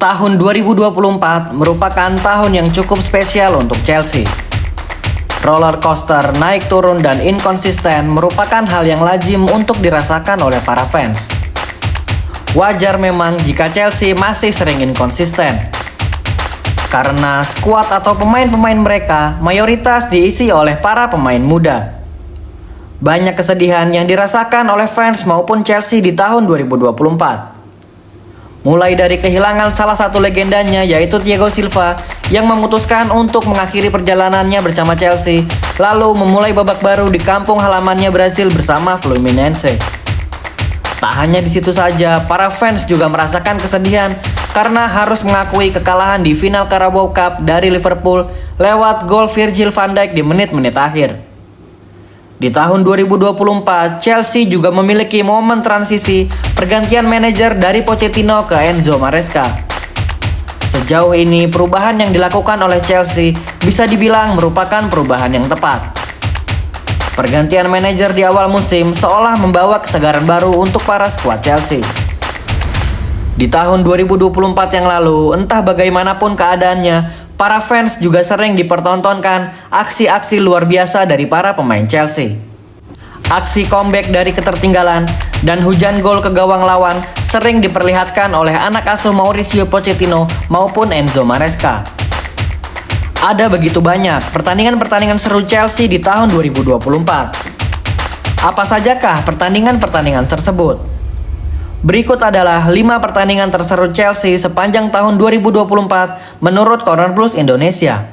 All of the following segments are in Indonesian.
Tahun 2024 merupakan tahun yang cukup spesial untuk Chelsea. Roller coaster naik turun dan inkonsisten merupakan hal yang lazim untuk dirasakan oleh para fans. Wajar memang jika Chelsea masih sering inkonsisten, karena skuad atau pemain-pemain mereka mayoritas diisi oleh para pemain muda. Banyak kesedihan yang dirasakan oleh fans maupun Chelsea di tahun 2024. Mulai dari kehilangan salah satu legendanya yaitu Thiago Silva yang memutuskan untuk mengakhiri perjalanannya bersama Chelsea, lalu memulai babak baru di kampung halamannya Brazil bersama Fluminense. Tak hanya di situ saja, para fans juga merasakan kesedihan karena harus mengakui kekalahan di final Carabao Cup dari Liverpool lewat gol Virgil van Dijk di menit-menit akhir. Di tahun 2024, Chelsea juga memiliki momen transisi pergantian manajer dari Pochettino ke Enzo Maresca. Sejauh ini, perubahan yang dilakukan oleh Chelsea bisa dibilang merupakan perubahan yang tepat. Pergantian manajer di awal musim seolah membawa kesegaran baru untuk para skuad Chelsea. Di tahun 2024 yang lalu, entah bagaimanapun keadaannya, para fans juga sering dipertontonkan aksi-aksi luar biasa dari para pemain Chelsea. Aksi comeback dari ketertinggalan dan hujan gol ke gawang lawan sering diperlihatkan oleh anak asuh Mauricio Pochettino maupun Enzo Maresca. Ada begitu banyak pertandingan-pertandingan seru Chelsea di tahun 2024. Apa sajakah pertandingan-pertandingan tersebut? Berikut adalah 5 pertandingan terseru Chelsea sepanjang tahun 2024 menurut Corner Blues Indonesia.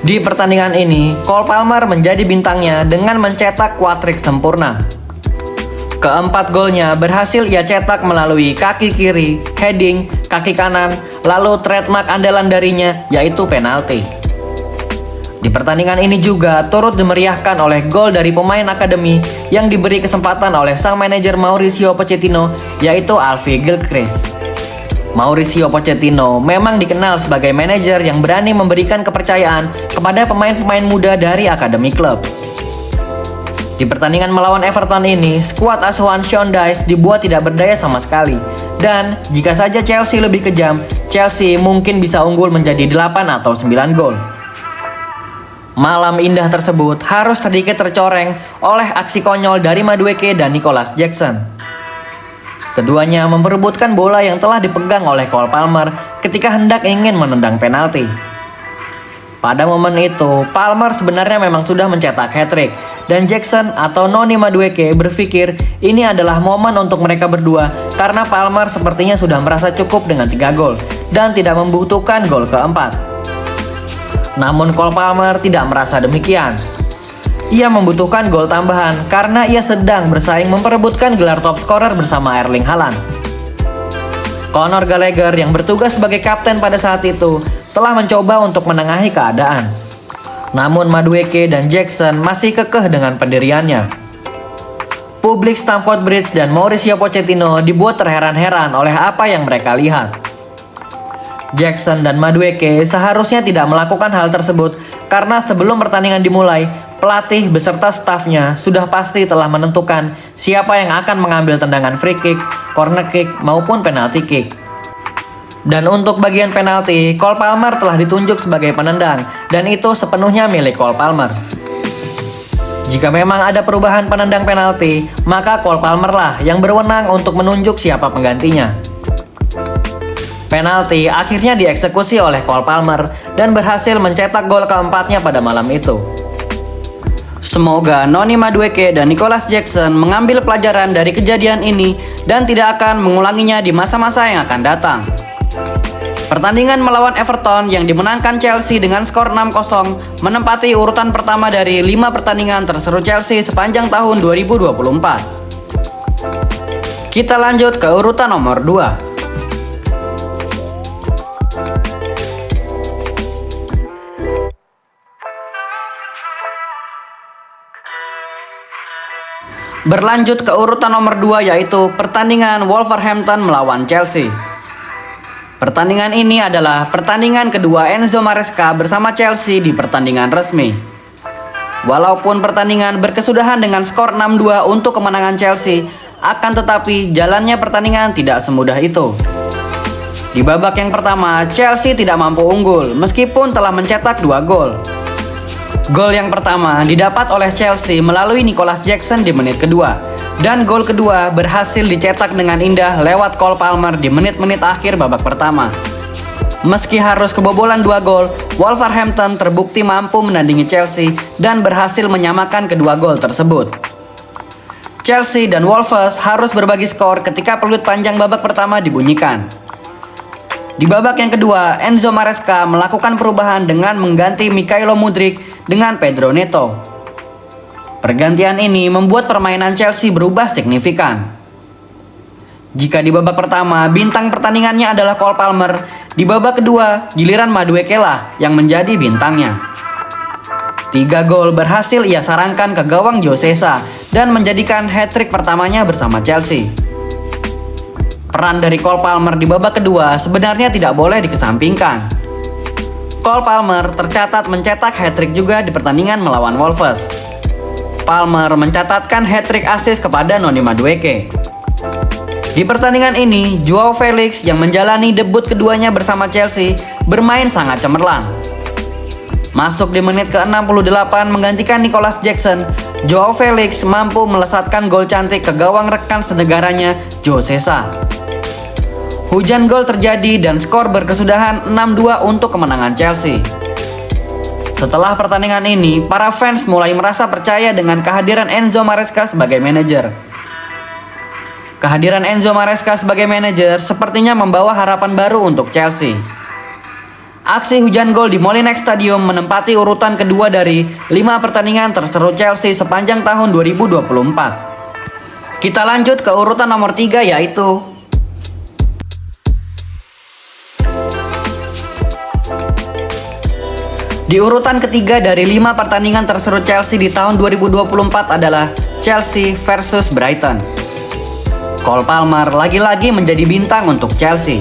Di pertandingan ini, Cole Palmer menjadi bintangnya dengan mencetak quad-trick sempurna. Keempat golnya berhasil ia cetak melalui kaki kiri, heading, kaki kanan, lalu trademark andalan darinya yaitu penalti. Di pertandingan ini juga turut dimeriahkan oleh gol dari pemain akademi yang diberi kesempatan oleh sang manajer Mauricio Pochettino yaitu Alfie Gilchrist. Mauricio Pochettino memang dikenal sebagai manajer yang berani memberikan kepercayaan kepada pemain-pemain muda dari akademi klub. Di pertandingan melawan Everton ini, skuad asuhan Sean Dyche dibuat tidak berdaya sama sekali. Dan jika saja Chelsea lebih kejam, Chelsea mungkin bisa unggul menjadi 8 atau 9 gol. Malam indah tersebut harus sedikit tercoreng oleh aksi konyol dari Madueke dan Nicolas Jackson. Keduanya memperebutkan bola yang telah dipegang oleh Cole Palmer ketika hendak ingin menendang penalti. Pada momen itu, Palmer sebenarnya memang sudah mencetak hat-trick, dan Jackson atau Noni Madueke berpikir ini adalah momen untuk mereka berdua karena Palmer sepertinya sudah merasa cukup dengan 3 gol dan tidak membutuhkan gol keempat. Namun Cole Palmer tidak merasa demikian. Ia membutuhkan gol tambahan karena ia sedang bersaing memperebutkan gelar top scorer bersama Erling Haaland. Conor Gallagher yang bertugas sebagai kapten pada saat itu telah mencoba untuk menengahi keadaan. Namun Madueke dan Jackson masih kekeh dengan pendiriannya. Publik Stamford Bridge dan Mauricio Pochettino dibuat terheran-heran oleh apa yang mereka lihat. Jackson dan Madueke seharusnya tidak melakukan hal tersebut karena sebelum pertandingan dimulai, pelatih beserta stafnya sudah pasti telah menentukan siapa yang akan mengambil tendangan free kick, corner kick, maupun penalty kick. Dan untuk bagian penalti, Cole Palmer telah ditunjuk sebagai penendang dan itu sepenuhnya milik Cole Palmer. Jika memang ada perubahan penendang penalti, maka Cole Palmer lah yang berwenang untuk menunjuk siapa penggantinya. Penalti akhirnya dieksekusi oleh Cole Palmer dan berhasil mencetak gol keempatnya pada malam itu. Semoga Noni Madueke dan Nicolas Jackson mengambil pelajaran dari kejadian ini dan tidak akan mengulanginya di masa-masa yang akan datang. Pertandingan melawan Everton yang dimenangkan Chelsea dengan skor 6-0 menempati urutan pertama dari 5 pertandingan terseru Chelsea sepanjang tahun 2024. Kita lanjut ke urutan nomor 2. Berlanjut ke urutan nomor 2 yaitu pertandingan Wolverhampton melawan Chelsea. Pertandingan ini adalah pertandingan kedua Enzo Maresca bersama Chelsea di pertandingan resmi. Walaupun pertandingan berkesudahan dengan skor 6-2 untuk kemenangan Chelsea, akan tetapi jalannya pertandingan tidak semudah itu. Di babak yang pertama, Chelsea tidak mampu unggul meskipun telah mencetak 2 gol. Gol yang pertama didapat oleh Chelsea melalui Nicholas Jackson di menit kedua, dan gol kedua berhasil dicetak dengan indah lewat Cole Palmer di menit-menit akhir babak pertama. Meski harus kebobolan 2 gol, Wolverhampton terbukti mampu menandingi Chelsea dan berhasil menyamakan kedua gol tersebut. Chelsea dan Wolves harus berbagi skor ketika peluit panjang babak pertama dibunyikan. Di babak yang kedua, Enzo Maresca melakukan perubahan dengan mengganti Mykhailo Mudryk dengan Pedro Neto. Pergantian ini membuat permainan Chelsea berubah signifikan. Jika di babak pertama bintang pertandingannya adalah Cole Palmer, di babak kedua giliran Madueke lah yang menjadi bintangnya. 3 gol berhasil ia sarangkan ke gawang Josesa dan menjadikan hat-trick pertamanya bersama Chelsea. Peran dari Cole Palmer di babak kedua sebenarnya tidak boleh dikesampingkan. Cole Palmer tercatat mencetak hat-trick juga di pertandingan melawan Wolves. Palmer mencatatkan hat-trick assist kepada Noni Madueke. Di pertandingan ini, Joao Felix yang menjalani debut keduanya bersama Chelsea bermain sangat cemerlang. Masuk di menit ke-68 menggantikan Nicholas Jackson, Joao Felix mampu melesatkan gol cantik ke gawang rekan senegaranya Josesa. Hujan gol terjadi dan skor berkesudahan 6-2 untuk kemenangan Chelsea. Setelah pertandingan ini, para fans mulai merasa percaya dengan kehadiran Enzo Maresca sebagai manajer. Kehadiran Enzo Maresca sebagai manajer sepertinya membawa harapan baru untuk Chelsea. Aksi hujan gol di Molineux Stadium menempati urutan kedua dari 5 pertandingan terseru Chelsea sepanjang tahun 2024. Kita lanjut ke urutan nomor 3 yaitu di urutan ketiga dari 5 pertandingan terseru Chelsea di tahun 2024 adalah Chelsea versus Brighton. Cole Palmer lagi-lagi menjadi bintang untuk Chelsea.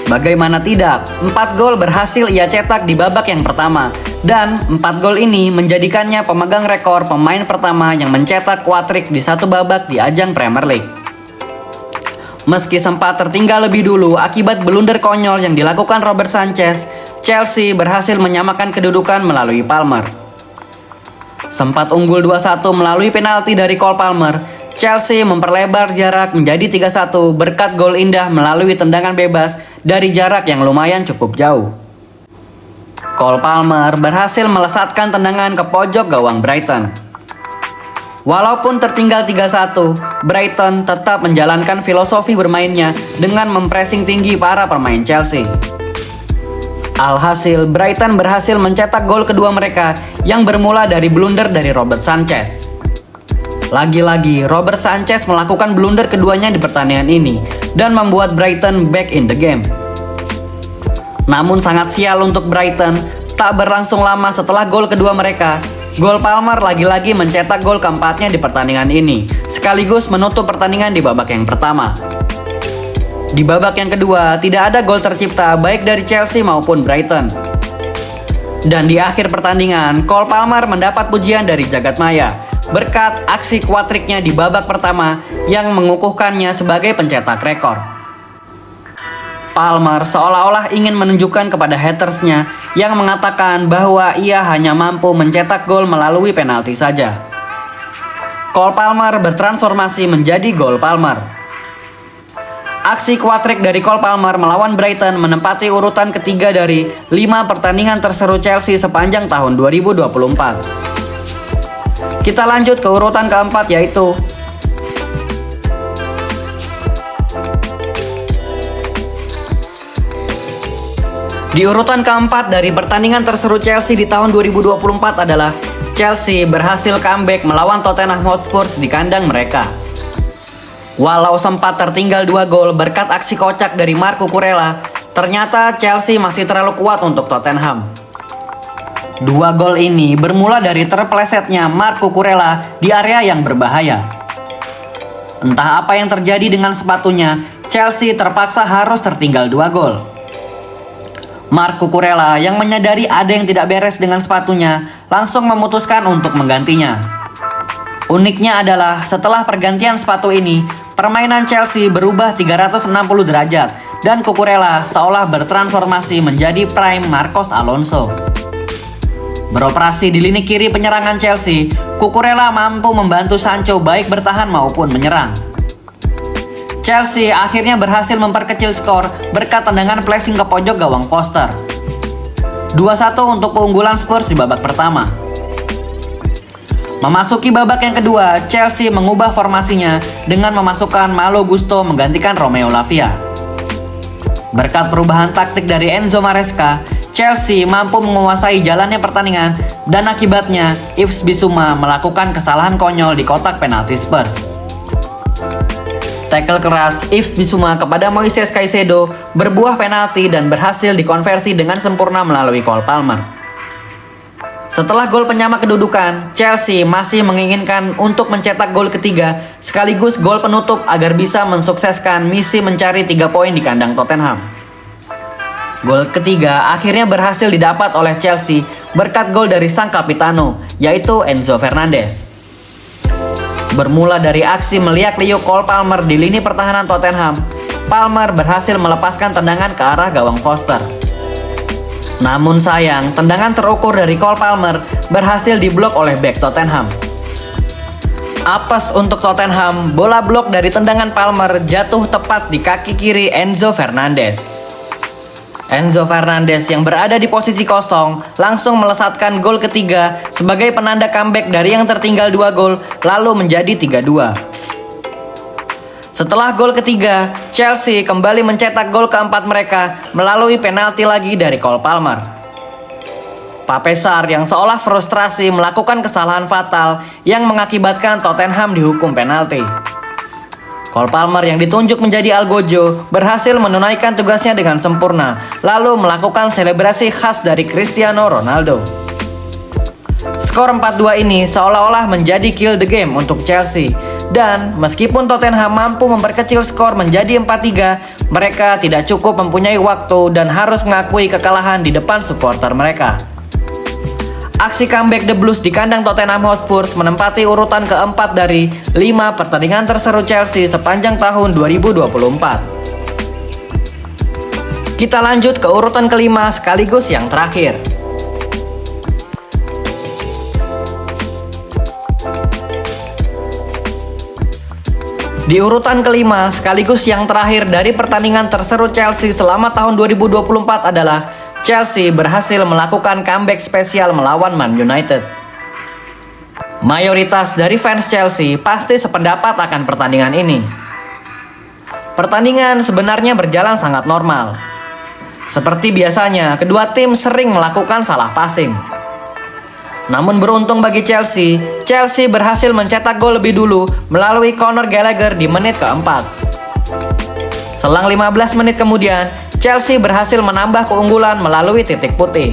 Bagaimana tidak, 4 gol berhasil ia cetak di babak yang pertama, dan 4 gol ini menjadikannya pemegang rekor pemain pertama yang mencetak hat-trick di satu babak di ajang Premier League. Meski sempat tertinggal lebih dulu akibat blunder konyol yang dilakukan Robert Sanchez, Chelsea berhasil menyamakan kedudukan melalui Palmer. Sempat unggul 2-1 melalui penalti dari Cole Palmer, Chelsea memperlebar jarak menjadi 3-1 berkat gol indah melalui tendangan bebas dari jarak yang lumayan cukup jauh. Cole Palmer berhasil melesatkan tendangan ke pojok gawang Brighton. Walaupun tertinggal 3-1, Brighton tetap menjalankan filosofi bermainnya dengan mempressing tinggi para pemain Chelsea. Alhasil, Brighton berhasil mencetak gol kedua mereka yang bermula dari blunder dari Robert Sanchez. Lagi-lagi, Robert Sanchez melakukan blunder keduanya di pertandingan ini dan membuat Brighton back in the game. Namun sangat sial untuk Brighton, tak berlangsung lama setelah gol kedua mereka, Cole Palmer lagi-lagi mencetak gol keempatnya di pertandingan ini, sekaligus menutup pertandingan di babak yang pertama. Di babak yang kedua, tidak ada gol tercipta baik dari Chelsea maupun Brighton. Dan di akhir pertandingan, Cole Palmer mendapat pujian dari jagat maya berkat aksi hat-tricknya di babak pertama yang mengukuhkannya sebagai pencetak rekor. Palmer seolah-olah ingin menunjukkan kepada hatersnya yang mengatakan bahwa ia hanya mampu mencetak gol melalui penalti saja. Cole Palmer bertransformasi menjadi gol Palmer. Aksi hat-trick dari Cole Palmer melawan Brighton menempati urutan ketiga dari 5 pertandingan terseru Chelsea sepanjang tahun 2024. Kita lanjut ke urutan keempat yaitu di urutan keempat dari pertandingan terseru Chelsea di tahun 2024 adalah Chelsea berhasil comeback melawan Tottenham Hotspur di kandang mereka. Walau sempat tertinggal 2 gol berkat aksi kocak dari Marco Kurela, ternyata Chelsea masih terlalu kuat untuk Tottenham. 2 gol ini bermula dari terpelesetnya Marco Kurela di area yang berbahaya. Entah apa yang terjadi dengan sepatunya, Chelsea terpaksa harus tertinggal 2 gol. Marc Cucurella yang menyadari ada yang tidak beres dengan sepatunya langsung memutuskan untuk menggantinya. Uniknya adalah setelah pergantian sepatu ini, permainan Chelsea berubah 360 derajat dan Cucurella seolah bertransformasi menjadi prime Marcos Alonso. Beroperasi di lini kiri penyerangan Chelsea, Cucurella mampu membantu Sancho baik bertahan maupun menyerang. Chelsea akhirnya berhasil memperkecil skor berkat tendangan flashing ke pojok gawang Foster. 2-1 untuk keunggulan Spurs di babak pertama. Memasuki babak yang kedua, Chelsea mengubah formasinya dengan memasukkan Malo Gusto menggantikan Romeo Lavia. Berkat perubahan taktik dari Enzo Maresca, Chelsea mampu menguasai jalannya pertandingan dan akibatnya Yves Bissouma melakukan kesalahan konyol di kotak penalti Spurs. Tackle keras Yves Bissouma kepada Moises Caicedo berbuah penalti dan berhasil dikonversi dengan sempurna melalui Cole Palmer. Setelah gol penyama kedudukan, Chelsea masih menginginkan untuk mencetak gol ketiga sekaligus gol penutup agar bisa mensukseskan misi mencari 3 poin di kandang Tottenham. Gol ketiga akhirnya berhasil didapat oleh Chelsea berkat gol dari sang kapitano, yaitu Enzo Fernandez. Bermula dari aksi meliak-liuk Cole Palmer di lini pertahanan Tottenham, Palmer berhasil melepaskan tendangan ke arah gawang Foster. Namun sayang, tendangan terukur dari Cole Palmer berhasil diblok oleh bek Tottenham. Apes untuk Tottenham, bola blok dari tendangan Palmer jatuh tepat di kaki kiri Enzo Fernandez. Enzo Fernandez yang berada di posisi kosong langsung melesatkan gol ketiga sebagai penanda comeback dari yang tertinggal 2 gol lalu menjadi 3-2. Setelah gol ketiga, Chelsea kembali mencetak gol keempat mereka melalui penalti lagi dari Cole Palmer. Pape Sarr yang seolah frustrasi melakukan kesalahan fatal yang mengakibatkan Tottenham dihukum penalti. Cole Palmer yang ditunjuk menjadi algojo berhasil menunaikan tugasnya dengan sempurna, lalu melakukan selebrasi khas dari Cristiano Ronaldo. Skor 4-2 ini seolah-olah menjadi kill the game untuk Chelsea, dan meskipun Tottenham mampu memperkecil skor menjadi 4-3, mereka tidak cukup mempunyai waktu dan harus mengakui kekalahan di depan supporter mereka. Aksi comeback The Blues di kandang Tottenham Hotspur menempati urutan keempat dari 5 pertandingan terseru Chelsea sepanjang tahun 2024. Kita lanjut ke urutan kelima sekaligus yang terakhir. Di urutan kelima sekaligus yang terakhir dari pertandingan terseru Chelsea selama tahun 2024 adalah Chelsea berhasil melakukan comeback spesial melawan Man United. Mayoritas dari fans Chelsea pasti sependapat akan pertandingan ini. Pertandingan sebenarnya berjalan sangat normal. Seperti biasanya, kedua tim sering melakukan salah passing. Namun beruntung bagi Chelsea, Chelsea berhasil mencetak gol lebih dulu melalui Conor Gallagher di menit keempat. Selang 15 menit kemudian, Chelsea berhasil menambah keunggulan melalui titik putih.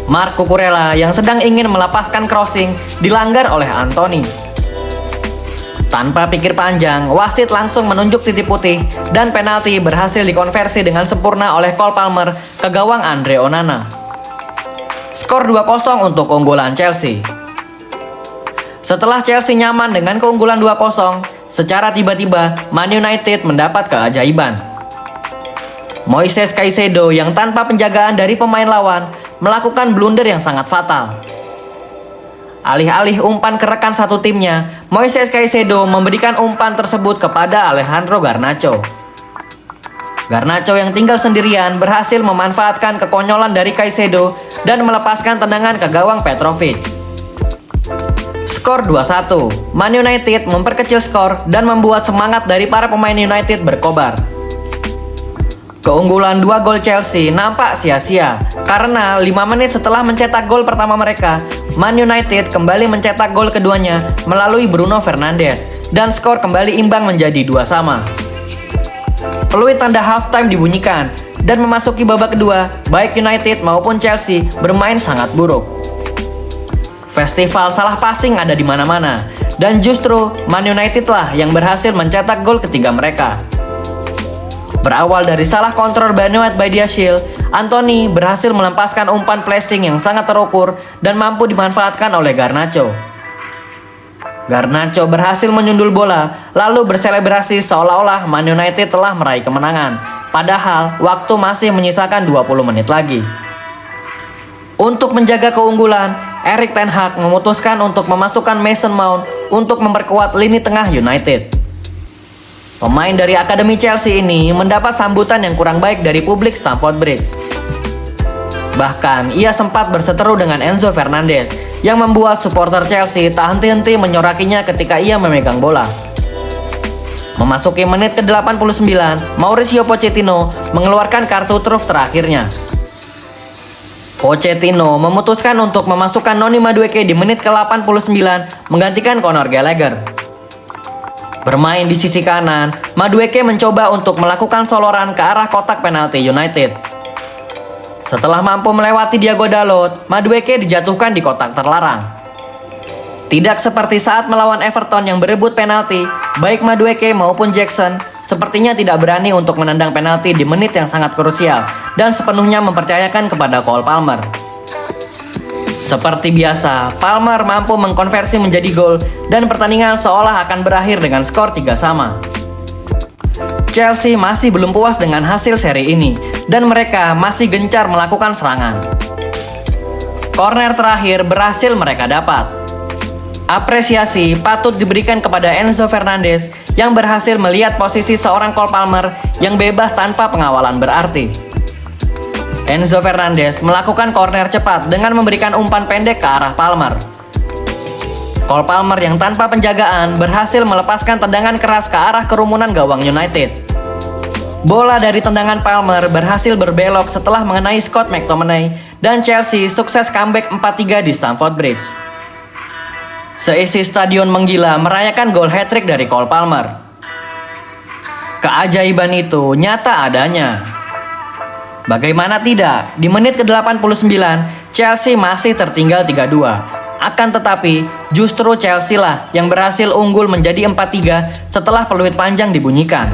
Marc Cucurella yang sedang ingin melepaskan crossing dilanggar oleh Anthony. Tanpa pikir panjang, wasit langsung menunjuk titik putih dan penalti berhasil dikonversi dengan sempurna oleh Cole Palmer ke gawang Andre Onana. Skor 2-0 untuk keunggulan Chelsea. Setelah Chelsea nyaman dengan keunggulan 2-0, secara tiba-tiba Man United mendapat keajaiban. Moises Caicedo yang tanpa penjagaan dari pemain lawan melakukan blunder yang sangat fatal. Alih-alih umpan ke rekan satu timnya, Moises Caicedo memberikan umpan tersebut kepada Alejandro Garnacho. Garnacho yang tinggal sendirian berhasil memanfaatkan kekonyolan dari Caicedo dan melepaskan tendangan ke gawang Petrovic. Skor 2-1, Man United memperkecil skor dan membuat semangat dari para pemain United berkobar. Keunggulan 2 gol Chelsea nampak sia-sia karena 5 menit setelah mencetak gol pertama mereka, Man United kembali mencetak gol keduanya melalui Bruno Fernandes dan skor kembali imbang menjadi 2-2. Peluit tanda halftime dibunyikan dan memasuki babak kedua, baik United maupun Chelsea bermain sangat buruk. Festival salah passing ada di mana-mana dan justru Man United lah yang berhasil mencetak gol ketiga mereka. Berawal dari salah kontrol Benoit Badiashile, Anthony berhasil melepaskan umpan placing yang sangat terukur dan mampu dimanfaatkan oleh Garnacho. Garnacho berhasil menyundul bola, lalu berselebrasi seolah-olah Man United telah meraih kemenangan. Padahal waktu masih menyisakan 20 menit lagi. Untuk menjaga keunggulan, Erik ten Hag memutuskan untuk memasukkan Mason Mount untuk memperkuat lini tengah United. Pemain dari Akademi Chelsea ini mendapat sambutan yang kurang baik dari publik Stamford Bridge. Bahkan, ia sempat berseteru dengan Enzo Fernandez yang membuat supporter Chelsea tak henti-henti menyorakinya ketika ia memegang bola. Memasuki menit ke-89, Mauricio Pochettino mengeluarkan kartu truf terakhirnya. Pochettino memutuskan untuk memasukkan Noni Madueke di menit ke-89 menggantikan Conor Gallagher. Bermain di sisi kanan, Madueke mencoba untuk melakukan soloran ke arah kotak penalti United. Setelah mampu melewati Diogo Dalot, Madueke dijatuhkan di kotak terlarang. Tidak seperti saat melawan Everton yang berebut penalti, baik Madueke maupun Jackson sepertinya tidak berani untuk menendang penalti di menit yang sangat krusial dan sepenuhnya mempercayakan kepada Cole Palmer. Seperti biasa, Palmer mampu mengkonversi menjadi gol dan pertandingan seolah akan berakhir dengan skor 3-3. Chelsea masih belum puas dengan hasil seri ini dan mereka masih gencar melakukan serangan. Corner terakhir berhasil mereka dapat. Apresiasi patut diberikan kepada Enzo Fernandez yang berhasil melihat posisi seorang Cole Palmer yang bebas tanpa pengawalan berarti. Enzo Fernandez melakukan corner cepat dengan memberikan umpan pendek ke arah Palmer. Cole Palmer yang tanpa penjagaan berhasil melepaskan tendangan keras ke arah kerumunan gawang United. Bola dari tendangan Palmer berhasil berbelok setelah mengenai Scott McTominay dan Chelsea sukses comeback 4-3 di Stamford Bridge. Seisi stadion menggila merayakan gol hat-trick dari Cole Palmer. Keajaiban itu nyata adanya. Bagaimana tidak, di menit ke-89, Chelsea masih tertinggal 3-2. Akan tetapi, justru Chelsea lah yang berhasil unggul menjadi 4-3 setelah peluit panjang dibunyikan.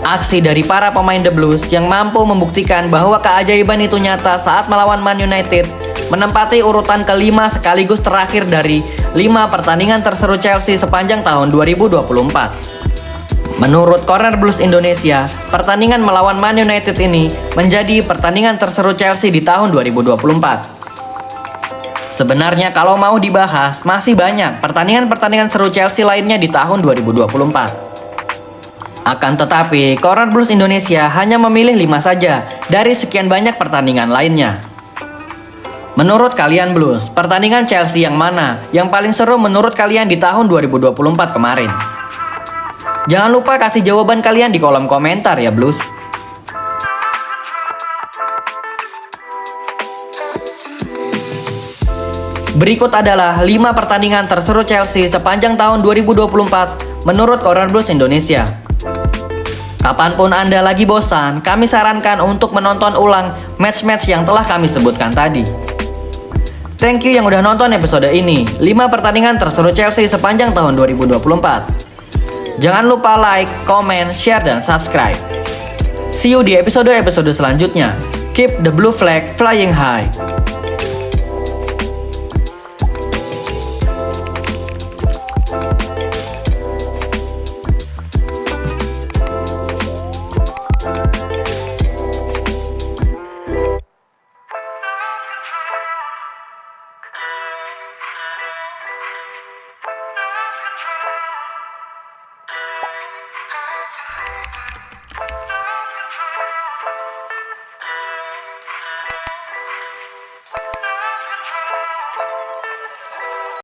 Aksi dari para pemain The Blues yang mampu membuktikan bahwa keajaiban itu nyata saat melawan Man United menempati urutan kelima sekaligus terakhir dari 5 pertandingan terseru Chelsea sepanjang tahun 2024. Menurut Corner Blues Indonesia, pertandingan melawan Man United ini menjadi pertandingan terseru Chelsea di tahun 2024. Sebenarnya kalau mau dibahas, masih banyak pertandingan-pertandingan seru Chelsea lainnya di tahun 2024. Akan tetapi, Corner Blues Indonesia hanya memilih 5 saja dari sekian banyak pertandingan lainnya. Menurut kalian Blues, pertandingan Chelsea yang mana yang paling seru menurut kalian di tahun 2024 kemarin? Jangan lupa kasih jawaban kalian di kolom komentar ya Blues. Berikut adalah 5 pertandingan terseru Chelsea sepanjang tahun 2024 menurut Corner Blues Indonesia. Kapanpun Anda lagi bosan, kami sarankan untuk menonton ulang match-match yang telah kami sebutkan tadi. Thank you yang udah nonton episode ini, 5 pertandingan terseru Chelsea sepanjang tahun 2024. Jangan lupa like, comment, share, dan subscribe. See you di episode-episode selanjutnya. Keep the blue flag flying high.